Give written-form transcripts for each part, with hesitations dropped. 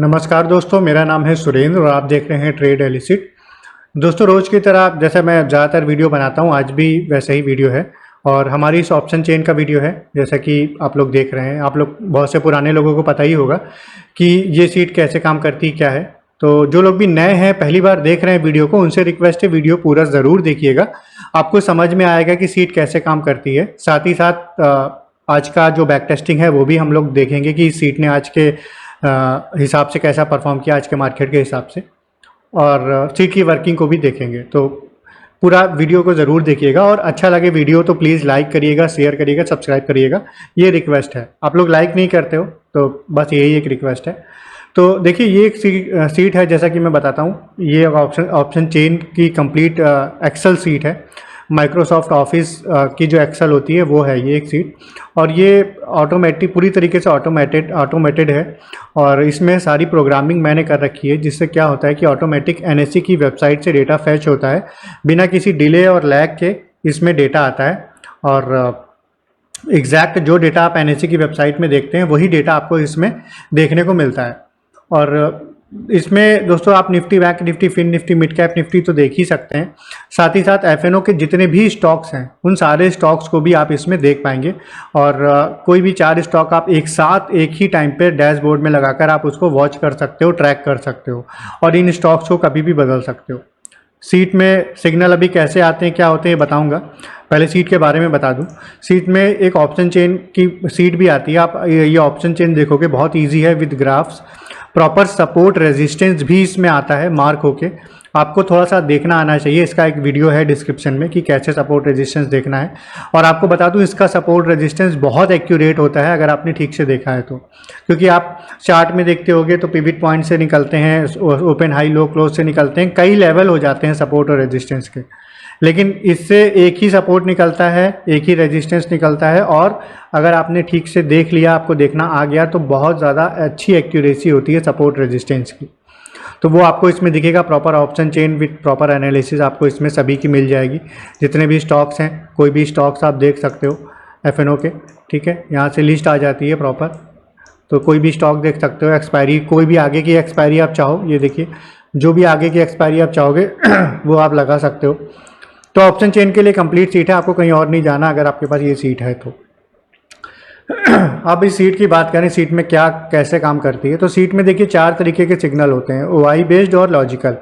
नमस्कार दोस्तों, मेरा नाम है सुरेंद्र और आप देख रहे हैं ट्रेड एलिसिट। दोस्तों, रोज़ की तरह जैसे मैं ज़्यादातर वीडियो बनाता हूं, आज भी वैसे ही वीडियो है और हमारी इस ऑप्शन चेन का वीडियो है। जैसा कि आप लोग देख रहे हैं, आप लोग बहुत से पुराने लोगों को पता ही होगा कि ये सीट कैसे काम करती क्या है। तो जो लोग भी नए हैं, पहली बार देख रहे हैं वीडियो को, उनसे रिक्वेस्ट है वीडियो पूरा ज़रूर देखिएगा। आपको समझ में आएगा कि सीट कैसे काम करती है। साथ ही साथ आज का जो बैक टेस्टिंग है वो भी हम लोग देखेंगे कि इस सीट ने आज के हिसाब से कैसा परफॉर्म किया, आज के मार्केट के हिसाब से, और सीट की वर्किंग को भी देखेंगे। तो पूरा वीडियो को ज़रूर देखिएगा और अच्छा लगे वीडियो तो प्लीज़ लाइक करिएगा, शेयर करिएगा, सब्सक्राइब करिएगा। ये रिक्वेस्ट है। आप लोग लाइक नहीं करते हो तो बस यही एक रिक्वेस्ट है। तो देखिए, ये एक सीट है, जैसा कि मैं बताता हूँ। ये ऑप्शन चेन की कंप्लीट एक्सेल सीट है। माइक्रोसॉफ्ट ऑफिस की जो एक्सेल होती है वो है ये एक सीट, और ये ऑटोमेटिक, पूरी तरीके से ऑटोमेटेड है। और इसमें सारी प्रोग्रामिंग मैंने कर रखी है, जिससे क्या होता है कि ऑटोमेटिक एनएससी की वेबसाइट से डेटा फैच होता है, बिना किसी डिले और लैग के इसमें डेटा आता है। और एग्जैक्ट जो डेटा आप एनएससी की वेबसाइट में देखते हैं वही डेटा आपको इसमें देखने को मिलता है। और इसमें दोस्तों आप Nifty, bank Nifty, fin Nifty, mid cap Nifty तो देख ही सकते हैं। साथ ही साथ एफएनओ के जितने भी स्टॉक्स हैं उन सारे स्टॉक्स को भी आप इसमें देख पाएंगे। और कोई भी 4 स्टॉक आप एक साथ एक ही टाइम पे डैशबोर्ड में लगाकर आप उसको वॉच कर सकते हो, ट्रैक कर सकते हो, और इन स्टॉक्स को कभी भी बदल सकते हो। सीट में सिग्नल अभी कैसे आते हैं, क्या होते हैं, ये बताऊंगा। पहले सीट के बारे में बता दूं। सीट में एक ऑप्शन चेन की सीट भी आती है। आप ये ऑप्शन चेन देखोगे, बहुत इजी है with graphs. Proper support resistance भी इसमें आता है मार्क होके। आपको थोड़ा सा देखना आना चाहिए। इसका एक वीडियो है डिस्क्रिप्शन में कि कैसे सपोर्ट रेजिस्टेंस देखना है। और आपको बता दूं, इसका सपोर्ट रेजिस्टेंस बहुत एक्यूरेट होता है अगर आपने ठीक से देखा है तो। क्योंकि आप चार्ट में देखते होगे तो पिवट पॉइंट से निकलते हैं, ओपन हाई लो क्लोज से निकलते हैं, कई लेवल हो जाते हैं सपोर्ट और रेजिस्टेंस के। लेकिन इससे एक ही सपोर्ट निकलता है, एक ही रेजिस्टेंस निकलता है। और अगर आपने ठीक से देख लिया, आपको देखना आ गया, तो बहुत ज़्यादा अच्छी एक्यूरेसी होती है सपोर्ट रेजिस्टेंस की। तो वो आपको इसमें दिखेगा। Proper option chain with proper analysis आपको इसमें सभी की मिल जाएगी। जितने भी स्टॉक्स हैं, कोई भी स्टॉक्स आप देख सकते हो एफएनओ के, ठीक है। यहाँ से लिस्ट आ जाती है प्रॉपर, तो कोई भी स्टॉक देख सकते हो। एक्सपायरी, कोई भी आगे की एक्सपायरी आप चाहो, ये देखिए, जो भी आगे की एक्सपायरी आप चाहोगे वो आप लगा सकते हो। तो ऑप्शन चेन के लिए कंप्लीट सीट है, आपको कहीं और नहीं जाना अगर आपके पास ये सीट है तो। अब इस सीट की बात करें, सीट में क्या कैसे काम करती है। तो सीट में देखिए 4 तरीके के सिग्नल होते हैं, ओआई बेस्ड और लॉजिकल।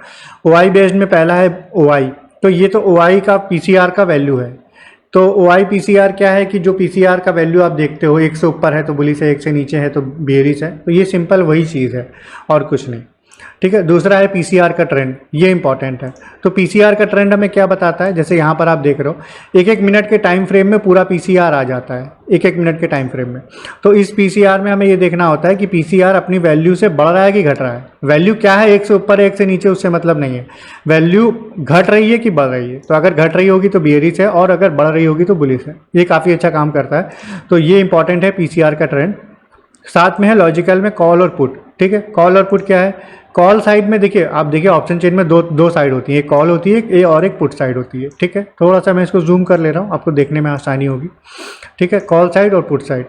ओआई बेस्ड में पहला है ओआई। तो ये तो ओआई का पीसीआर का वैल्यू है। तो ओआई पीसीआर क्या है कि जो पीसीआर का वैल्यू आप देखते हो, 1 से ऊपर है तो बुलिश है, 1 से नीचे है तो बेयरिश है। तो ये सिंपल वही चीज़ है और कुछ नहीं, ठीक है। दूसरा है पीसीआर का ट्रेंड, ये इंपॉर्टेंट है। तो पीसीआर का ट्रेंड हमें क्या बताता है, जैसे यहाँ पर आप देख रहे हो, 1-1 मिनट के टाइम फ्रेम में पूरा पीसीआर आ जाता है, 1-1 मिनट के टाइम फ्रेम में। तो इस पीसीआर में हमें ये देखना होता है कि पीसीआर अपनी वैल्यू से बढ़ रहा है कि घट रहा है। वैल्यू क्या है, 1 से ऊपर, 1 से नीचे, उससे मतलब नहीं है। वैल्यू घट रही है कि बढ़ रही है। तो अगर घट रही होगी तो बेयरिश है, और अगर बढ़ रही होगी तो बुलिश है। ये काफ़ी अच्छा काम करता है। तो ये इंपॉर्टेंट है पीसीआर का ट्रेंड। साथ में है लॉजिकल में कॉल और पुट, ठीक है। कॉल और पुट क्या है, कॉल साइड में देखिए, आप देखिए ऑप्शन चेन में दो साइड होती है, एक कॉल होती है और एक पुट साइड होती है, ठीक है। थोड़ा सा मैं इसको जूम कर ले रहा हूँ, आपको देखने में आसानी होगी, ठीक है। कॉल साइड और पुट साइड,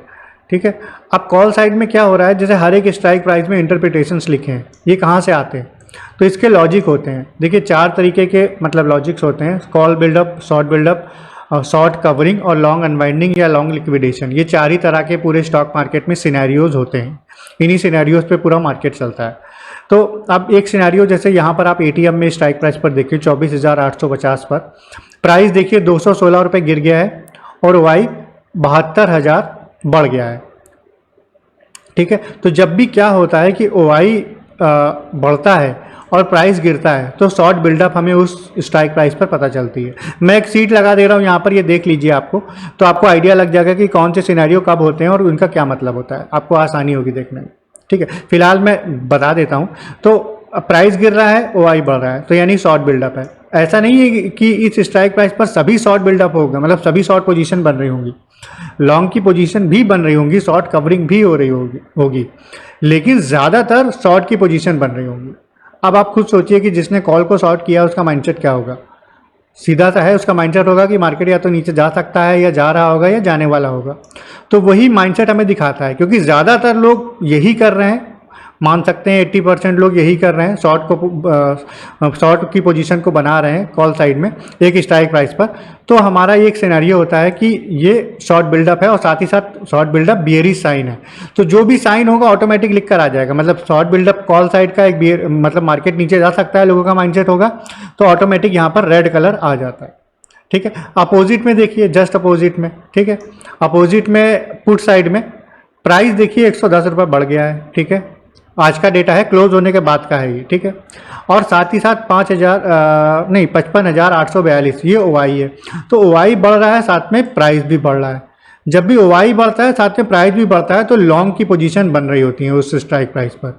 ठीक है। अब कॉल साइड में क्या हो रहा है, जैसे हर एक स्ट्राइक प्राइस में इंटरप्रिटेशंस लिखे हैं, ये कहाँ से आते हैं, तो इसके लॉजिक होते हैं। देखिए 4 तरीके के मतलब लॉजिक्स होते हैं, call buildup, short buildup, short covering और लॉन्ग अनवाइंडिंग या लॉन्ग लिक्विडेशन। ये 4 ही तरह के पूरे स्टॉक मार्केट में सिनेरियोज होते हैं। इन्हीं सिनेरियोज पे पूरा मार्केट चलता है। तो अब एक सिनेरियो, जैसे यहाँ पर आप एटीएम में स्ट्राइक प्राइस पर देखिए 24,850 पर प्राइस देखिए 216 रुपये गिर गया है, और वाई 72,000 बढ़ गया है, ठीक है। तो जब भी क्या होता है कि ओआई बढ़ता है और प्राइस गिरता है तो शॉर्ट बिल्डअप हमें उस स्ट्राइक प्राइस पर पता चलती है। मैं एक सीट लगा दे रहा हूँ यहाँ पर, ये देख लीजिए आपको, तो आपको आइडिया लग जाएगा कि कौन से सिनेरियो कब होते हैं और उनका क्या मतलब होता है, आपको आसानी होगी देखने में, ठीक है। फिलहाल मैं बता देता हूँ। तो प्राइस गिर रहा है, ओआई बढ़ रहा है, तो यानी शॉर्ट बिल्डअप है। ऐसा नहीं है कि इस स्ट्राइक प्राइस पर सभी शॉर्ट बिल्डअप होगा, मतलब सभी शॉर्ट पोजीशन बन रही होंगी, लॉन्ग की पोजीशन भी बन रही होंगी, शॉर्ट कवरिंग भी हो रही होगी, लेकिन ज़्यादातर शॉर्ट की पोजीशन बन रही होंगी। अब आप खुद सोचिए कि जिसने कॉल को शॉर्ट किया उसका माइंडसेट क्या होगा। सीधा सा है, उसका माइंडसेट होगा कि मार्केट या तो नीचे जा सकता है, या जा रहा होगा, या जाने वाला होगा। तो वही माइंडसेट हमें दिखाता है, क्योंकि ज़्यादातर लोग यही कर रहे हैं, मान सकते हैं 80% लोग यही कर रहे हैं, शॉर्ट की पोजीशन को बना रहे हैं कॉल साइड में एक स्ट्राइक प्राइस पर। तो हमारा ये एक सिनेरियो होता है कि ये शॉर्ट बिल्डअप है और साथ ही साथ शॉर्ट बिल्डअप बियरिश साइन है। तो जो भी साइन होगा ऑटोमेटिक लिख कर आ जाएगा, मतलब शॉर्ट बिल्डअप कॉल साइड का एक मतलब मार्केट नीचे जा सकता है लोगों का माइंडसेट होगा, तो ऑटोमेटिक यहाँ पर रेड कलर आ जाता है। ठीक है, अपोजिट में देखिए, जस्ट अपोजिट में, ठीक है, अपोजिट में पुट साइड में प्राइस देखिए 110 रुपये बढ़ गया है। ठीक है, आज का डेटा है, क्लोज होने के बाद का है ये। ठीक है, और साथ ही साथ 55,842 ये OI है। तो OI बढ़ रहा है, साथ में प्राइस भी बढ़ रहा है। जब भी OI बढ़ता है साथ में प्राइस भी बढ़ता है तो लॉन्ग की पोजीशन बन रही होती है उस स्ट्राइक प्राइस पर।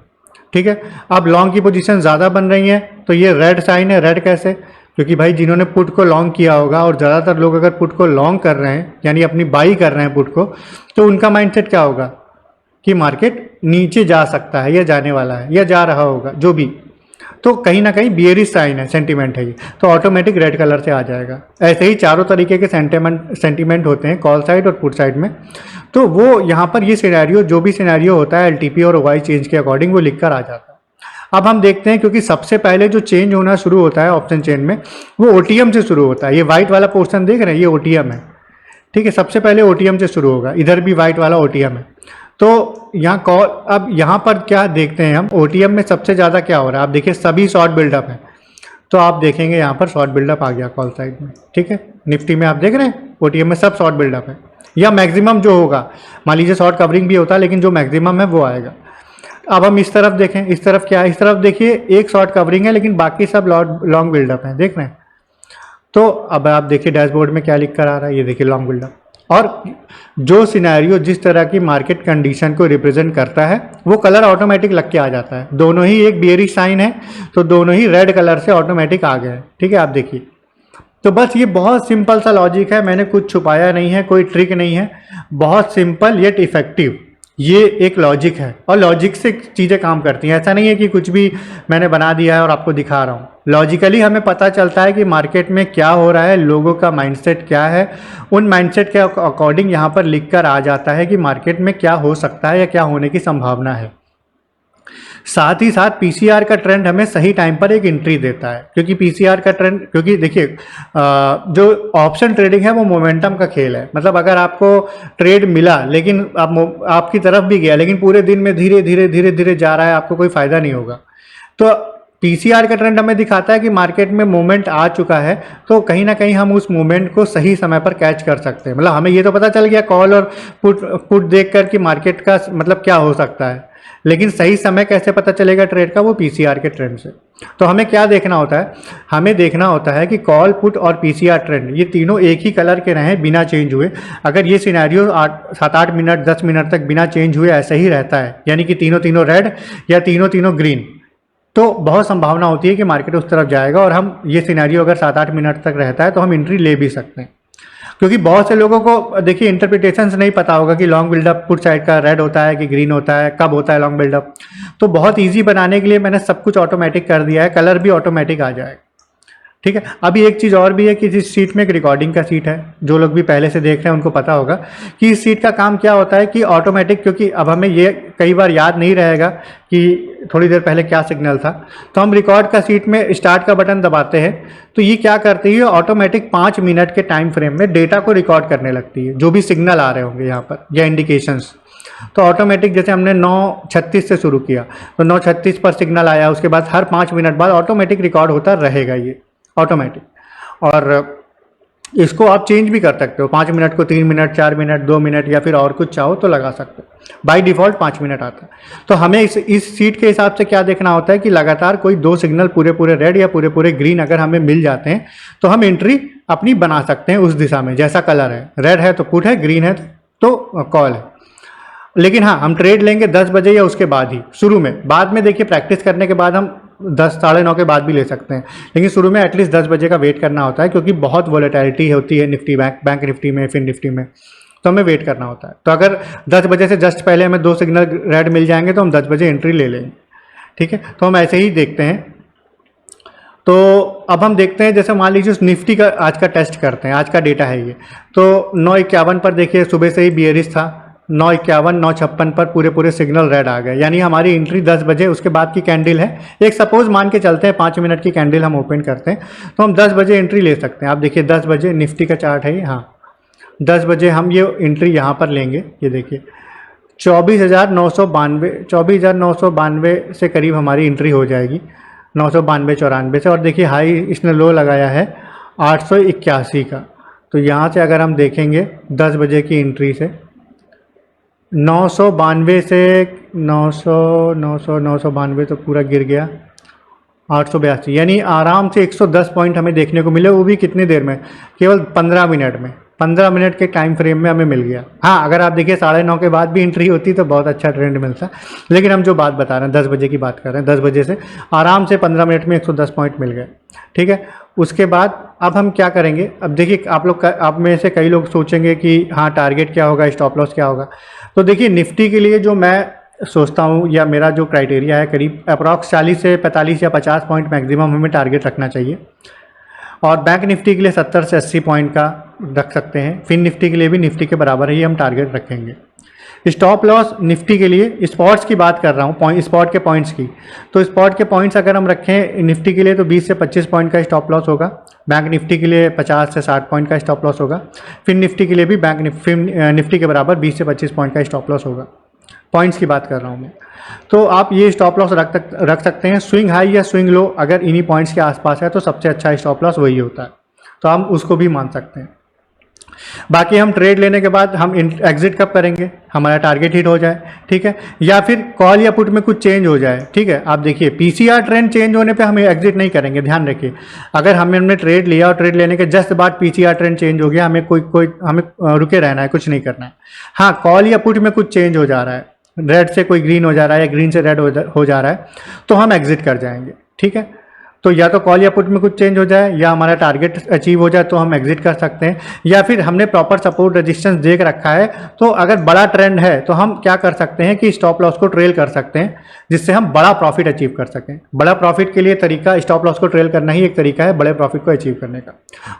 ठीक है, अब लॉन्ग की पोजीशन ज़्यादा बन रही है तो ये रेड साइन है। रेड कैसे? क्योंकि भाई जिन्होंने पुट को लॉन्ग किया होगा, और ज़्यादातर लोग अगर पुट को लॉन्ग कर रहे हैं यानी अपनी बाई कर रहे हैं पुट को, तो उनका माइंडसेट क्या होगा कि मार्केट नीचे जा सकता है या जाने वाला है या जा रहा होगा, जो भी। तो कहीं ना कहीं बियरिश साइन है, सेंटीमेंट है ये, तो ऑटोमेटिक रेड कलर से आ जाएगा। ऐसे ही चारों तरीके के सेंटीमेंट होते हैं कॉल साइड और पुट साइड में। तो वो यहाँ पर ये सिनेरियो, जो भी सिनेरियो होता है LTP और OI चेंज के अकॉर्डिंग वो लिख कर आ जाता है। अब हम देखते हैं, क्योंकि सबसे पहले जो चेंज होना शुरू होता है ऑप्शन चेन में वो OTM से शुरू होता है। ये व्हाइट वाला पोर्शन देख रहे हैं, ये OTM है। ठीक है, सबसे पहले OTM से शुरू होगा, इधर भी व्हाइट वाला OTM है। तो यहाँ कॉल, अब यहाँ पर क्या देखते हैं हम, OTM में सबसे ज़्यादा क्या हो रहा है, आप देखिए सभी शॉर्ट बिल्डअप है। तो आप देखेंगे यहाँ पर शॉर्ट बिल्डअप आ गया कॉल साइड में। ठीक है, निफ्टी में आप देख रहे हैं OTM में सब शॉर्ट बिल्डअप है, या मैक्सिमम जो होगा, मान लीजिए शॉर्ट कवरिंग भी होता है लेकिन जो मैक्सिमम है वो आएगा। अब हम इस तरफ देखें, इस तरफ क्या है, इस तरफ देखिए एक शॉर्ट कवरिंग है लेकिन बाकी सब लॉन्ग बिल्डअप है, देख रहे हैं। तो अब आप देखिए डैशबोर्ड में क्या लिख कर आ रहा है, ये देखिए लॉन्ग बिल्डअप। और जो सिनेरियो जिस तरह की मार्केट कंडीशन को रिप्रेजेंट करता है वो कलर ऑटोमेटिक लग के आ जाता है। दोनों ही एक बियरिश साइन है तो दोनों ही रेड कलर से ऑटोमेटिक आ गए। ठीक है, आप देखिए। तो बस ये बहुत सिंपल सा लॉजिक है, मैंने कुछ छुपाया नहीं है, कोई ट्रिक नहीं है, बहुत सिंपल येट इफेक्टिव ये एक लॉजिक है। और लॉजिक से चीज़ें काम करती हैं, ऐसा नहीं है कि कुछ भी मैंने बना दिया है और आपको दिखा रहा हूँ। लॉजिकली हमें पता चलता है कि मार्केट में क्या हो रहा है, लोगों का माइंडसेट क्या है, उन माइंडसेट के अकॉर्डिंग यहाँ पर लिख कर आ जाता है कि मार्केट में क्या हो सकता है या क्या होने की संभावना है। साथ ही साथ पीसीआर का ट्रेंड हमें सही टाइम पर एक एंट्री देता है, क्योंकि पीसीआर का ट्रेंड, क्योंकि देखिए जो ऑप्शन ट्रेडिंग है वो मोमेंटम का खेल है। मतलब अगर आपको ट्रेड मिला लेकिन आपकी तरफ भी गया लेकिन पूरे दिन में धीरे धीरे धीरे धीरे जा रहा है, आपको कोई फायदा नहीं होगा। तो पीसीआर का ट्रेंड हमें दिखाता है कि मार्केट में मूवमेंट आ चुका है, तो कहीं ना कहीं हम उस मूवमेंट को सही समय पर कैच कर सकते हैं। मतलब हमें ये तो पता चल गया कॉल और पुट देख कर कि मार्केट का मतलब क्या हो सकता है, लेकिन सही समय कैसे पता चलेगा ट्रेड का, वो पीसीआर के ट्रेंड से। तो हमें क्या देखना होता है, हमें देखना होता है कि कॉल पुट और पीसीआर ट्रेंड ये तीनों एक ही कलर के रहें बिना चेंज हुए। अगर ये सिनेरियो 7-8 मिनट 10 मिनट तक बिना चेंज हुए ऐसा ही रहता है, यानी कि तीनों रेड या तीनों ग्रीन, तो बहुत संभावना होती है कि मार्केट उस तरफ जाएगा। और हम ये सिनेरियो अगर 7-8 मिनट तक रहता है तो हम एंट्री ले भी सकते हैं, क्योंकि बहुत से लोगों को देखिए इंटरप्रिटेशंस नहीं पता होगा कि लॉन्ग बिल्डअप पुट साइड का रेड होता है कि ग्रीन होता है, कब होता है लॉन्ग बिल्डअप। तो बहुत इजी बनाने के लिए मैंने सब कुछ ऑटोमेटिक कर दिया है, कलर भी ऑटोमेटिक आ जाएगा। ठीक है, अभी एक चीज़ और भी है कि इस सीट में एक रिकॉर्डिंग का सीट है, जो लोग भी पहले से देख रहे हैं उनको पता होगा कि इस सीट का काम क्या होता है कि ऑटोमेटिक, क्योंकि अब हमें ये कई बार याद नहीं रहेगा कि थोड़ी देर पहले क्या सिग्नल था, तो हम रिकॉर्ड का सीट में स्टार्ट का बटन दबाते हैं तो ये क्या करती है, ऑटोमेटिक 5 मिनट के टाइम फ्रेम में डेटा को रिकॉर्ड करने लगती है, जो भी सिग्नल आ रहे होंगे यहाँ पर या इंडिकेशंस। तो ऑटोमेटिक जैसे हमने 9:36 से शुरू किया तो 9:36 पर सिग्नल आया, उसके बाद हर 5 मिनट बाद ऑटोमेटिक रिकॉर्ड होता रहेगा ये ऑटोमेटिक। और इसको आप चेंज भी कर सकते हो, 5 मिनट को 3 मिनट, 4 मिनट, 2 मिनट या फिर और कुछ चाहो तो लगा सकते हो। बाय डिफ़ॉल्ट 5 मिनट आता है। तो हमें इस सीट के हिसाब से क्या देखना होता है कि लगातार कोई 2 सिग्नल पूरे रेड या पूरे ग्रीन अगर हमें मिल जाते हैं तो हम एंट्री अपनी बना सकते हैं उस दिशा में, जैसा कलर है, रेड है तो पुट है, ग्रीन है तो कॉल है। लेकिन हाँ, हम ट्रेड लेंगे 10 बजे या उसके बाद ही, शुरू में। बाद में देखिए प्रैक्टिस करने के बाद हम 10 साढ़े 9 के बाद भी ले सकते हैं, लेकिन शुरू में एटलीस्ट 10 बजे का वेट करना होता है, क्योंकि बहुत वॉलेटिलिटी होती है निफ्टी बैंक निफ्टी में, फिर निफ्टी में, तो हमें वेट करना होता है। तो अगर 10 बजे से जस्ट पहले हमें 2 सिग्नल रेड मिल जाएंगे तो हम 10 बजे एंट्री ले लेंगे। ठीक है, तो हम ऐसे ही देखते हैं। तो अब हम देखते हैं, जैसे मान लीजिए निफ्टी का आज का टेस्ट करते हैं, आज का डेटा है ये। तो 9:51 पर देखिए सुबह से ही बियरिश था, 951, 956 पर पूरे पूरे सिग्नल रेड आ गए, यानी हमारी एंट्री 10 बजे उसके बाद की कैंडल है। एक सपोज मान के चलते हैं 5 मिनट की कैंडल हम ओपन करते हैं, तो हम 10 बजे एंट्री ले सकते हैं। आप देखिए 10 बजे निफ्टी का चार्ट है ये, हाँ 10 बजे हम ये एंट्री यहाँ पर लेंगे। ये देखिए 24,992 से करीब हमारी एंट्री हो जाएगी, 992-94 से। और देखिए हाई इसने लो लगाया है 881 का। तो यहाँ से अगर हम देखेंगे 10 बजे की एंट्री से 992 से 992 तो पूरा गिर गया 882, यानी आराम से 110 पॉइंट हमें देखने को मिले, वो भी कितनी देर में, केवल 15 मिनट में। 15 मिनट के टाइम फ्रेम में हमें मिल गया। हाँ अगर आप देखिए 9:30 के बाद भी एंट्री होती तो बहुत अच्छा ट्रेंड मिलता, लेकिन हम जो बात बता रहे हैं 10 बजे की बात कर रहे हैं, 10 बजे से आराम से 15 मिनट में 110 पॉइंट मिल गए। ठीक है, उसके बाद अब हम क्या करेंगे, अब देखिए आप में से कई लोग सोचेंगे कि हाँ टारगेट क्या होगा, स्टॉप लॉस क्या होगा। तो देखिए निफ्टी के लिए जो मैं सोचता हूँ या मेरा जो क्राइटेरिया है, करीब अप्रॉक्स 40 से 45 या 50 पॉइंट मैक्सिमम हमें टारगेट रखना चाहिए। और बैंक निफ्टी के लिए 70 से 80 पॉइंट का रख सकते हैं। फिन निफ्टी के लिए भी निफ्टी के बराबर ही हम टारगेट रखेंगे। स्टॉप लॉस निफ्टी के लिए स्पॉट्स की बात कर रहा हूँ, स्पॉट के पॉइंट्स की। तो स्पॉट के पॉइंट्स अगर हम रखें निफ्टी के लिए तो 20 से 25 पॉइंट का स्टॉप लॉस होगा। बैंक निफ्टी के लिए 50 से 60 पॉइंट का स्टॉप लॉस होगा। फिन निफ्टी के लिए भी निफ्टी के बराबर 20 से 25 पॉइंट का स्टॉप लॉस होगा। पॉइंट्स की बात कर रहा हूँ मैं। तो आप ये स्टॉप लॉस रख सकते हैं। स्विंग हाई या स्विंग लो अगर इन्हीं पॉइंट्स के आसपास है तो सबसे अच्छा स्टॉप लॉस वही होता है, तो हम उसको भी मान सकते हैं। बाकी हम ट्रेड लेने के बाद हम एग्जिट कब करेंगे, हमारा टारगेट हिट हो जाए, ठीक है, या फिर कॉल या पुट में कुछ चेंज हो जाए। ठीक है, आप देखिए पीसीआर ट्रेंड चेंज होने पे हम एग्जिट नहीं करेंगे, ध्यान रखिए। अगर हमने ट्रेड लिया और ट्रेड लेने के जस्ट बाद पीसीआर ट्रेंड चेंज हो गया, हमें हमें रुके रहना है, कुछ नहीं करना है। हाँ कॉल या पुट में कुछ चेंज हो जा रहा है, रेड से कोई ग्रीन हो जा रहा है या ग्रीन से रेड हो जा रहा है, तो हम एग्जिट कर जाएंगे। ठीक है, तो या तो कॉल या पुट में कुछ चेंज हो जाए या हमारा टारगेट अचीव हो जाए तो हम एग्जिट कर सकते हैं। या फिर हमने प्रॉपर सपोर्ट रेजिस्टेंस देख रखा है, तो अगर बड़ा ट्रेंड है तो हम क्या कर सकते हैं कि स्टॉप लॉस को ट्रेल कर सकते हैं, जिससे हम बड़ा प्रॉफिट अचीव कर सकें। बड़ा प्रॉफिट के लिए तरीका स्टॉप लॉस को ट्रेल करना ही एक तरीका है बड़े प्रॉफिट को अचीव करने का,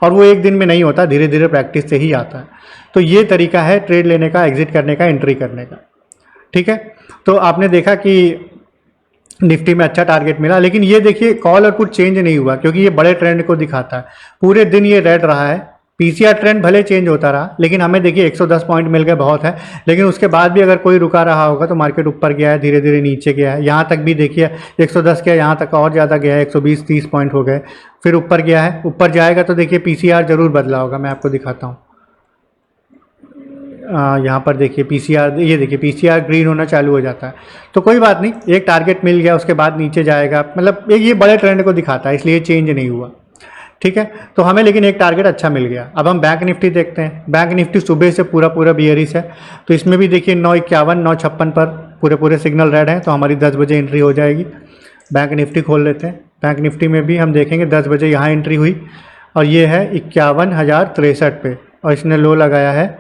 और वो एक दिन में नहीं होता, धीरे धीरे प्रैक्टिस से ही आता है। तो ये तरीका है ट्रेड लेने का, एग्जिट करने का, एंट्री करने का। ठीक है, तो आपने देखा कि निफ्टी में अच्छा टारगेट मिला, लेकिन ये देखिए कॉल और पुट चेंज नहीं हुआ क्योंकि ये बड़े ट्रेंड को दिखाता है। पूरे दिन ये रेड रहा है। पीसीआर ट्रेंड भले चेंज होता रहा, लेकिन हमें देखिए 110 पॉइंट मिल गए, बहुत है। लेकिन उसके बाद भी अगर कोई रुका रहा होगा तो मार्केट ऊपर गया है, धीरे धीरे नीचे गया है। यहाँ तक भी देखिए 110 गया, यहाँ तक और ज़्यादा गया है, 120-30 पॉइंट हो गए, फिर ऊपर गया है। ऊपर जाएगा तो देखिए पीसीआर जरूर बदला होगा, मैं आपको दिखाता हूँ। यहाँ पर देखिए पीसीआर, ये देखिए पीसीआर ग्रीन होना चालू हो जाता है। तो कोई बात नहीं, एक टारगेट मिल गया, उसके बाद नीचे जाएगा, मतलब ये बड़े ट्रेंड को दिखाता है, इसलिए चेंज नहीं हुआ। ठीक है, तो हमें लेकिन एक टारगेट अच्छा मिल गया। अब हम बैंक निफ्टी देखते हैं। बैंक निफ्टी सुबह से पूरा बियरिश है, तो इसमें भी देखिए 951, 956 पर पूरे सिग्नल रेड हैं, तो हमारी 10 बजे एंट्री हो जाएगी। बैंक निफ्टी खोल लेते हैं। बैंक निफ्टी में भी हम देखेंगे 10 बजे यहाँ एंट्री हुई और ये है 51,063 पे, और इसने लो लगाया है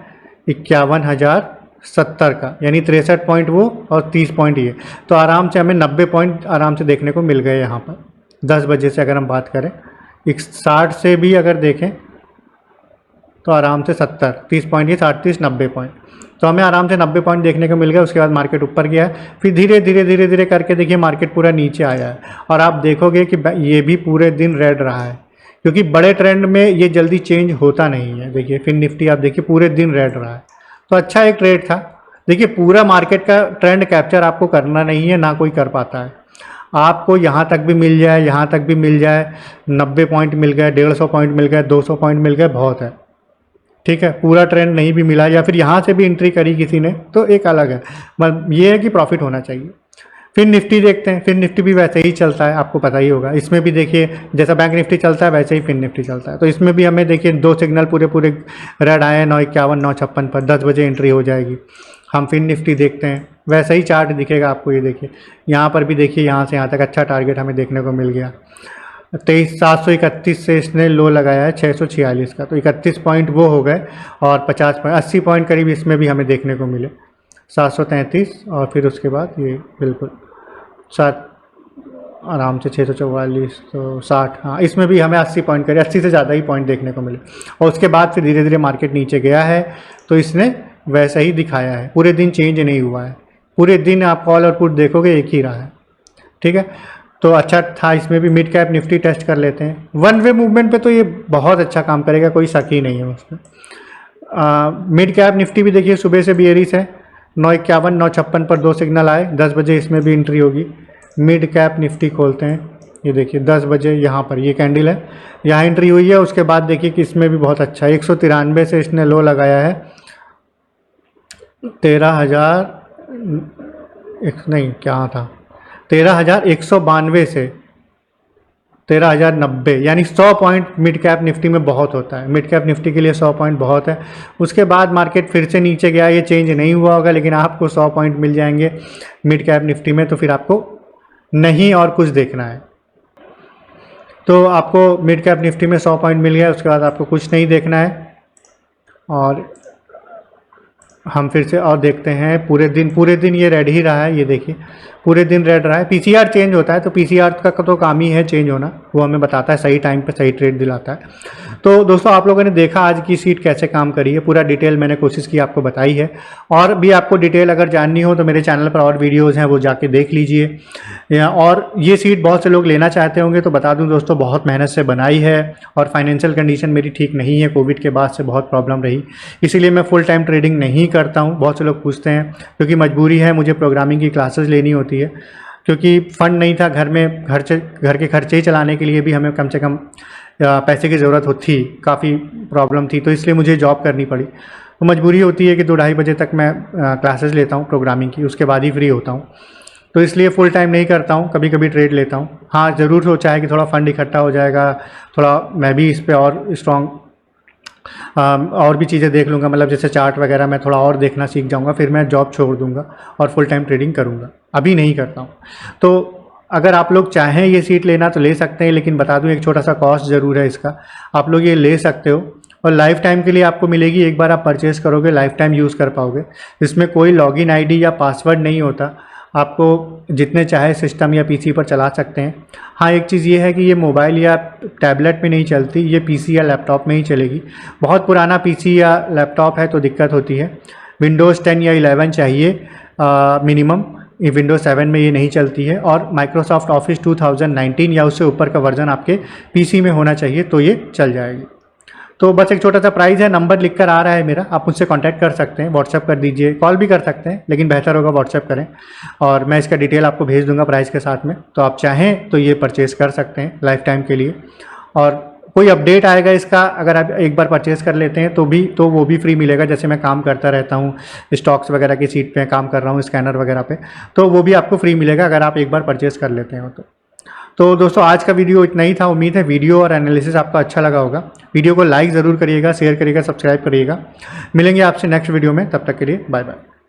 51,070 का, यानी 63 पॉइंट वो और 30 पॉइंट ये। तो आराम से हमें 90 पॉइंट आराम से देखने को मिल गए यहाँ पर 10 बजे से। अगर हम बात करें 60 से भी अगर देखें तो आराम से 70, 30 पॉइंट, ये 60, 30, 90 पॉइंट, तो हमें आराम से 90 पॉइंट देखने को मिल गया। उसके बाद मार्केट ऊपर गया है, फिर धीरे धीरे करके देखिए मार्केट पूरा नीचे आया है। और आप देखोगे कि ये भी पूरे दिन रेड रहा है, क्योंकि बड़े ट्रेंड में ये जल्दी चेंज होता नहीं है। देखिए फिर निफ्टी आप देखिए पूरे दिन रेड रहा है, तो अच्छा एक ट्रेड था। देखिए पूरा मार्केट का ट्रेंड कैप्चर आपको करना नहीं है, ना कोई कर पाता है। आपको यहाँ तक भी मिल जाए, यहाँ तक भी मिल जाए, 90 पॉइंट मिल गए, 150 पॉइंट मिल गए, 200 पॉइंट मिल गए, बहुत है। ठीक है, पूरा ट्रेंड नहीं भी मिला या फिर यहाँ से भी एंट्री करी किसी ने तो एक अलग है, मतलब ये है कि प्रॉफिट होना चाहिए। फिर निफ्टी देखते हैं। फिर निफ्टी भी वैसे ही चलता है, आपको पता ही होगा। इसमें भी देखिए जैसा बैंक निफ्टी चलता है वैसे ही फिर निफ्टी चलता है। तो इसमें भी हमें देखिए 2 सिग्नल पूरे रेड आए हैं, 951, 956 पर 10 बजे एंट्री हो जाएगी। हम फिर निफ्टी देखते हैं, वैसा ही चार्ट दिखेगा आपको। ये देखिए यहाँ पर भी देखिए यहाँ से यहाँ तक अच्छा टारगेट हमें देखने को मिल गया। 23,731 से इसने लो लगाया है 646 का, तो 31 पॉइंट वो हो गए और 50 पॉइंट 80 पॉइंट करीब इसमें भी हमें देखने को मिले। 733 और फिर उसके बाद ये बिल्कुल 7 आराम से 644 तो 60, हाँ इसमें भी हमें 80 पॉइंट करीब, 80 से ज़्यादा ही पॉइंट देखने को मिले। और उसके बाद फिर धीरे धीरे मार्केट नीचे गया है, तो इसने वैसा ही दिखाया है, पूरे दिन चेंज नहीं हुआ है। पूरे दिन आप कॉल और पुट देखोगे एक ही रहा है, ठीक है। तो अच्छा था, इसमें भी मिड कैप निफ्टी टेस्ट कर लेते हैं। वन वे मूवमेंट पे तो ये बहुत अच्छा काम करेगा, कोई शक ही नहीं है उसमें। मिड कैप निफ्टी भी देखिए सुबह से बियरिश है, 951 956 पर 2 सिग्नल आए, 10 बजे इसमें भी एंट्री होगी। मिड कैप निफ्टी खोलते हैं, ये देखिए 10 बजे यहाँ पर ये कैंडल है, यहाँ एंट्री हुई है। उसके बाद देखिए कि इसमें भी बहुत अच्छा 193 से इसने लो लगाया है, 13,192 से 13,090, यानी 100 पॉइंट मिड कैप निफ्टी में बहुत होता है। मिड कैप निफ्टी के लिए 100 पॉइंट बहुत है। उसके बाद मार्केट फिर से नीचे गया, ये चेंज नहीं हुआ होगा, लेकिन आपको 100 पॉइंट मिल जाएंगे मिड कैप निफ्टी में, तो फिर आपको नहीं और कुछ देखना है। तो आपको मिड कैप निफ्टी में 100 पॉइंट मिल गया, उसके बाद आपको कुछ नहीं देखना है। और हम फिर से और देखते हैं, पूरे दिन ये रेड ही रहा है, ये देखिए पूरे दिन रेड रहा है। पीसीआर चेंज होता है, तो पीसीआर का तो काम ही है चेंज होना, वो हमें बताता है सही टाइम पे सही ट्रेड दिलाता है। तो दोस्तों आप लोगों ने देखा आज की सीट कैसे काम करी है, पूरा डिटेल मैंने कोशिश की आपको बताई है। और भी आपको डिटेल अगर जाननी हो तो मेरे चैनल पर और वीडियोज़ हैं, वो जाके देख लीजिए। और ये सीट बहुत से लोग लेना चाहते होंगे, तो बता दूं दोस्तों बहुत मेहनत से बनाई है, और फाइनेंशियल कंडीशन मेरी ठीक नहीं है, कोविड के बाद से बहुत प्रॉब्लम रही, इसीलिए मैं फुल टाइम ट्रेडिंग नहीं करता हूं। बहुत से लोग पूछते हैं, क्योंकि मजबूरी है, मुझे प्रोग्रामिंग की क्लासेस लेनी होती है, क्योंकि फ़ंड नहीं था घर में, घर के खर्चे ही चलाने के लिए भी हमें कम से कम पैसे की ज़रूरत होती, काफ़ी प्रॉब्लम थी, तो इसलिए मुझे जॉब करनी पड़ी। तो मजबूरी होती है कि 2-2:30 बजे तक मैं क्लासेस लेता हूँ प्रोग्रामिंग की, उसके बाद ही फ्री होता हूँ। तो इसलिए फुल टाइम नहीं करता हूँ, कभी कभी ट्रेड लेता हूँ। हाँ, ज़रूर सोचा है कि थोड़ा फंड इकट्ठा हो जाएगा, थोड़ा मैं भी इस पे और स्ट्रॉन्ग और भी चीज़ें देख लूँगा, मतलब जैसे चार्ट वगैरह मैं थोड़ा और देखना सीख जाऊँगा, फिर मैं जॉब छोड़ दूँगा और फुल टाइम ट्रेडिंग करूँगा। अभी नहीं करता हूँ। तो अगर आप लोग चाहें ये सीट लेना तो ले सकते हैं, लेकिन बता दूँ एक छोटा सा कॉस्ट ज़रूर है इसका। आप लोग ये ले सकते हो और लाइफ टाइम के लिए आपको मिलेगी, एक बार आप परचेस करोगे लाइफ टाइम यूज़ कर पाओगे। इसमें कोई लॉगिन आईडी या पासवर्ड नहीं होता, आपको जितने चाहे सिस्टम या पीसी पर चला सकते हैं। हाँ, एक चीज़ ये है कि ये मोबाइल या टैबलेट में नहीं चलती, ये पीसी या लैपटॉप में ही चलेगी। बहुत पुराना पीसी या लैपटॉप है तो दिक्कत होती है। विंडोज़ 10 या 11 चाहिए मिनिमम, विंडोज़ 7 में ये नहीं चलती है। और माइक्रोसॉफ्ट ऑफिस 2019 या उससे ऊपर का वर्जन आपके पीसी में होना चाहिए, तो ये चल जाएगी। तो बस एक छोटा सा प्राइस है, नंबर लिखकर आ रहा है मेरा, आप मुझसे कांटेक्ट कर सकते हैं, व्हाट्सएप कर दीजिए, कॉल भी कर सकते हैं, लेकिन बेहतर होगा व्हाट्सएप करें, और मैं इसका डिटेल आपको भेज दूंगा प्राइस के साथ में। तो आप चाहें तो ये परचेज़ कर सकते हैं लाइफ टाइम के लिए। और कोई अपडेट आएगा इसका, अगर आप एक बार परचेज़ कर लेते हैं तो वो भी फ्री मिलेगा। जैसे मैं काम करता रहता हूँ, स्टॉक्स वगैरह की सीट पे काम कर रहा हूँ, स्कैनर वगैरह पे, तो वो भी आपको फ्री मिलेगा अगर आप एक बार परचेज़ कर लेते हो तो दोस्तों आज का वीडियो इतना ही था। उम्मीद है वीडियो और एनालिसिस आपको अच्छा लगा होगा। वीडियो को लाइक ज़रूर करिएगा, शेयर करिएगा, सब्सक्राइब करिएगा। मिलेंगे आपसे नेक्स्ट वीडियो में, तब तक के लिए बाय बाय।